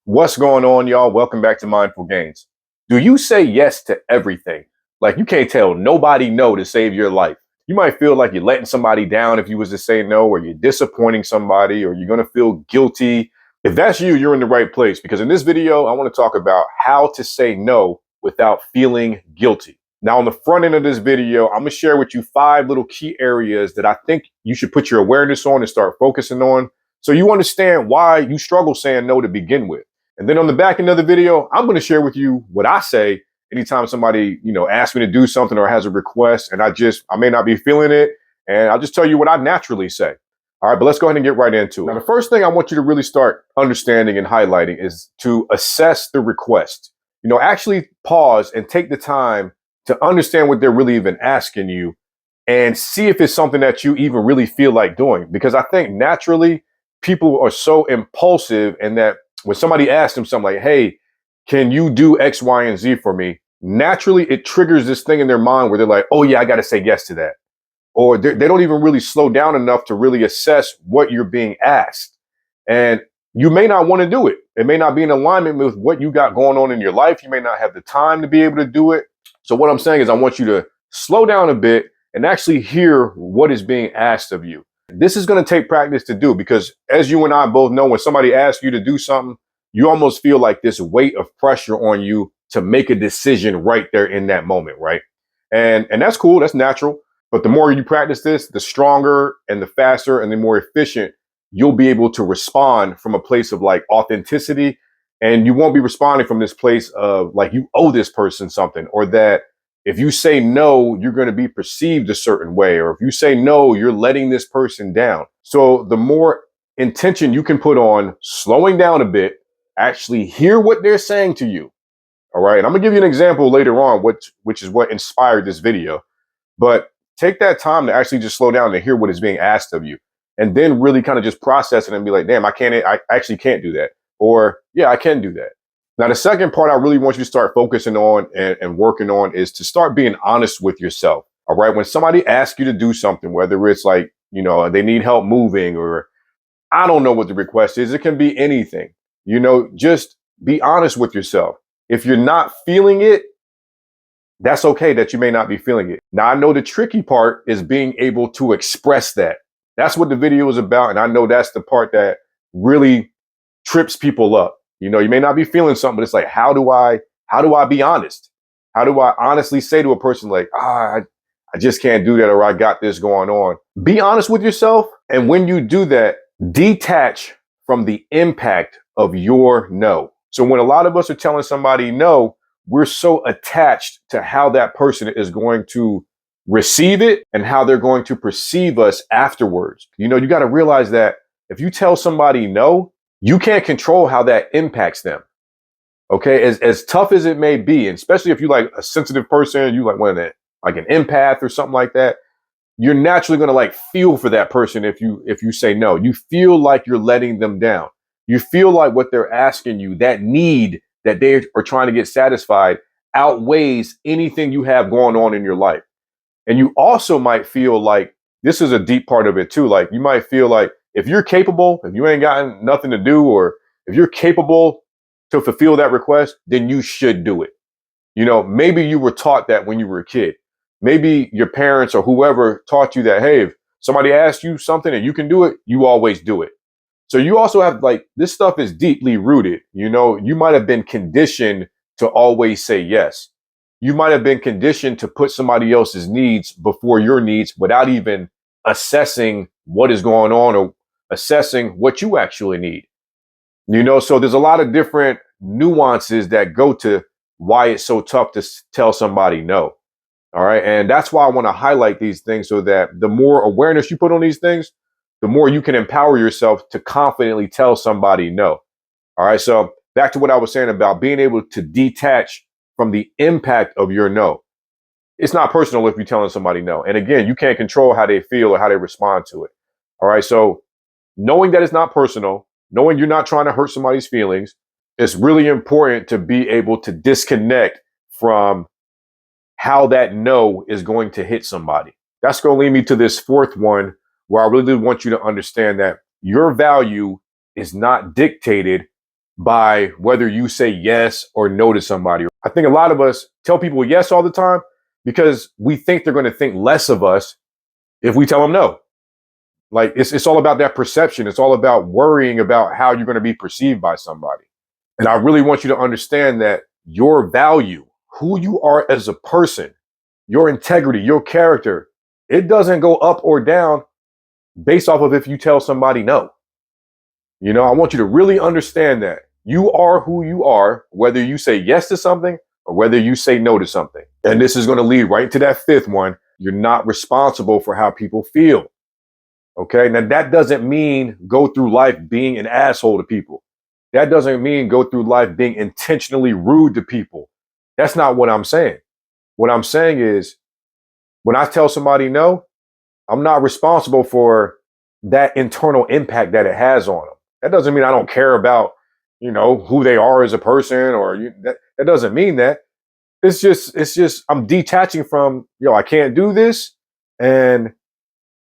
What's going on, y'all? Welcome back to Mindful Gains. Do you say yes to everything? Like you can't tell nobody no to save your life. You might feel like you're letting somebody down if you was to say no, or you're disappointing somebody, or you're gonna feel guilty. If that's you, you're in the right place because in this video, I want to talk about how to say no without feeling guilty. Now, on the front end of this video, I'm gonna share with you 5 little key areas that I think you should put your awareness on and start focusing on so you understand why you struggle saying no to begin with. And then on the back end of the video, I'm going to share with you what I say anytime somebody, asks me to do something or has a request and I may not be feeling it. And I'll just tell you what I naturally say. All right, but let's go ahead and get right into it. Now, the first thing I want you to really start understanding and highlighting is to assess the request. Actually pause and take the time to understand what they're really even asking you and see if it's something that you even really feel like doing. Because I think naturally people are so impulsive and that when somebody asks them something like, hey, can you do X, Y, and Z for me? Naturally, it triggers this thing in their mind where they're like, oh, yeah, I got to say yes to that. Or they don't even really slow down enough to really assess what you're being asked. And you may not want to do it. It may not be in alignment with what you got going on in your life. You may not have the time to be able to do it. So what I'm saying is I want you to slow down a bit and actually hear what is being asked of you. This is going to take practice to do because as you and I both know, when somebody asks you to do something, you almost feel like this weight of pressure on you to make a decision right there in that moment, right? And that's cool, that's natural. But the more you practice this, the stronger and the faster and the more efficient you'll be able to respond from a place of like authenticity. And you won't be responding from this place of like you owe this person something, or that if you say no, you're going to be perceived a certain way, or if you say no, you're letting this person down. So the more intention you can put on slowing down a bit, actually hear what they're saying to you. All right. And I'm gonna give you an example later on, which is what inspired this video. But take that time to actually just slow down to hear what is being asked of you. And then really kind of just process it and be like, damn, I actually can't do that. Or yeah, I can do that. Now, the second part I really want you to start focusing on and working on is to start being honest with yourself. All right. When somebody asks you to do something, whether it's like, they need help moving, or I don't know what the request is, it can be anything, just be honest with yourself. If you're not feeling it, that's okay that you may not be feeling it. Now, I know the tricky part is being able to express that. That's what the video is about. And I know that's the part that really trips people up. You may not be feeling something, but it's like, how do I be honest? How do I honestly say to a person like, I just can't do that, or I got this going on? Be honest with yourself. And when you do that, detach from the impact of your no. So when a lot of us are telling somebody no, we're so attached to how that person is going to receive it and how they're going to perceive us afterwards. You got to realize that if you tell somebody no, you can't control how that impacts them. Okay. As tough as it may be, and especially if you like a sensitive person, you like one of that, like an empath or something like that, you're naturally going to like feel for that person. If you say no, you feel like you're letting them down. You feel like what they're asking you, that need that they are trying to get satisfied, outweighs anything you have going on in your life. And you also might feel like, this is a deep part of it too. Like you might feel like if you're capable, if you ain't got nothing to do, or if you're capable to fulfill that request, then you should do it. Maybe you were taught that when you were a kid. Maybe your parents or whoever taught you that, hey, if somebody asks you something and you can do it, you always do it. So you also have like, this stuff is deeply rooted. You might have been conditioned to always say yes. You might have been conditioned to put somebody else's needs before your needs without even assessing what is going on or assessing what you actually need. So there's a lot of different nuances that go to why it's so tough to tell somebody no. All right. And that's why I want to highlight these things, so that the more awareness you put on these things, the more you can empower yourself to confidently tell somebody no. All right. So back to what I was saying about being able to detach from the impact of your no. It's not personal if you're telling somebody no. And again, you can't control how they feel or how they respond to it. All right. So knowing that it's not personal, knowing you're not trying to hurt somebody's feelings, it's really important to be able to disconnect from how that no is going to hit somebody. That's going to lead me to this fourth one, where I really want you to understand that your value is not dictated by whether you say yes or no to somebody. I think a lot of us tell people yes all the time because we think they're going to think less of us if we tell them no. Like it's all about that perception. It's all about worrying about how you're going to be perceived by somebody. And I really want you to understand that your value, who you are as a person, your integrity, your character, it doesn't go up or down based off of if you tell somebody no. I want you to really understand that you are who you are, whether you say yes to something or whether you say no to something. And this is going to lead right to that fifth one. You're not responsible for how people feel. Okay. Now, that doesn't mean go through life being an asshole to people. That doesn't mean go through life being intentionally rude to people. That's not what I'm saying. What I'm saying is when I tell somebody no, I'm not responsible for that internal impact that it has on them. That doesn't mean I don't care about, who they are as a person that doesn't mean that. It's just I'm detaching from, I can't do this, and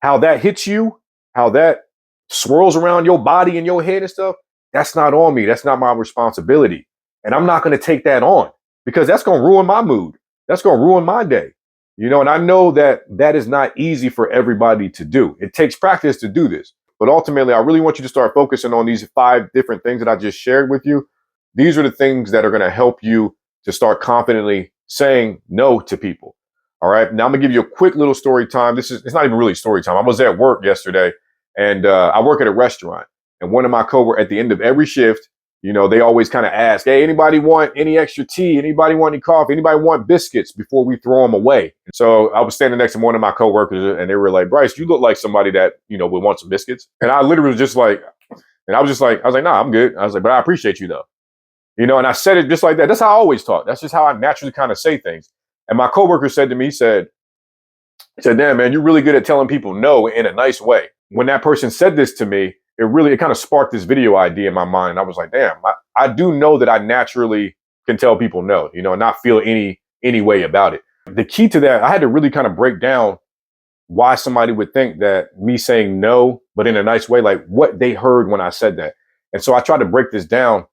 how that hits you, how that swirls around your body and your head and stuff. That's not on me. That's not my responsibility. And I'm not going to take that on because that's going to ruin my mood. That's going to ruin my day. And I know that that is not easy for everybody to do. It takes practice to do this. But ultimately, I really want you to start focusing on these 5 different things that I just shared with you. These are the things that are going to help you to start confidently saying no to people. All right. Now I'm gonna give you a quick little story time. It's not even really story time. I was at work yesterday and I work at a restaurant. And one of my coworkers at the end of every shift, they always kind of ask, hey, anybody want any extra tea? Anybody want any coffee? Anybody want biscuits before we throw them away? So I was standing next to one of my coworkers and they were like, Bryce, you look like somebody that, would want some biscuits. And I literally was just like, I was like, nah, I'm good. I was like, but I appreciate you though. And I said it just like that. That's how I always talk. That's just how I naturally kind of say things. And my coworker said to me, he said, damn, man, you're really good at telling people no in a nice way. When that person said this to me, it kind of sparked this video idea in my mind. And I was like, damn, I do know that I naturally can tell people no, and not feel any way about it. The key to that, I had to really kind of break down why somebody would think that me saying no, but in a nice way, like what they heard when I said that. And so I tried to break this down.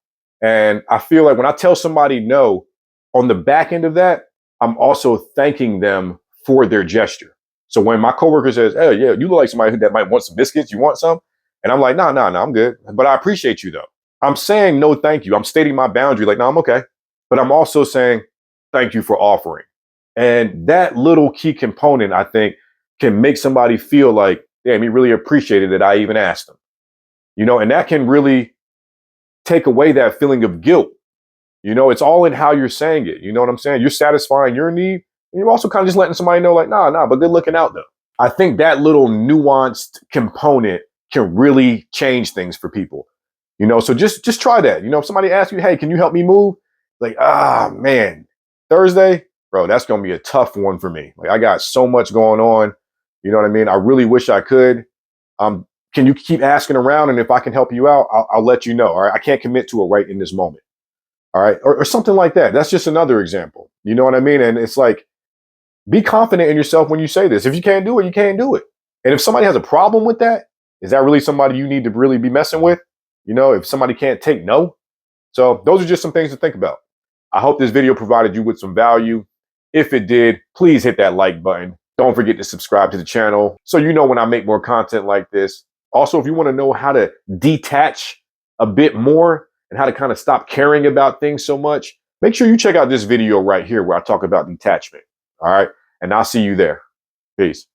And I feel like when I tell somebody no, on the back end of that, I'm also thanking them for their gesture. So when my coworker says, hey, yeah, you look like somebody that might want some biscuits. You want some? And I'm like, no, I'm good. But I appreciate you though. I'm saying no, thank you. I'm stating my boundary like, no, I'm okay. But I'm also saying thank you for offering. And that little key component, I think, can make somebody feel like, damn, he really appreciated that I even asked him. And that can really take away that feeling of guilt. It's all in how you're saying it. You know what I'm saying? You're satisfying your need. And you're also kind of just letting somebody know, like, nah, but good looking out though. I think that little nuanced component can really change things for people. So just try that. If somebody asks you, hey, can you help me move? Like, man, Thursday, bro, that's gonna be a tough one for me. Like I got so much going on. You know what I mean? I really wish I could. Can you keep asking around? And if I can help you out, I'll let you know. All right. I can't commit to it right in this moment. All right. Or something like that. That's just another example. You know what I mean? And it's like, be confident in yourself when you say this. If you can't do it, you can't do it. And if somebody has a problem with that, is that really somebody you need to really be messing with? If somebody can't take no. So those are just some things to think about. I hope this video provided you with some value. If it did, please hit that like button. Don't forget to subscribe to the channel so you know when I make more content like this. Also, if you want to know how to detach a bit more and how to kind of stop caring about things so much, make sure you check out this video right here where I talk about detachment. All right. And I'll see you there. Peace.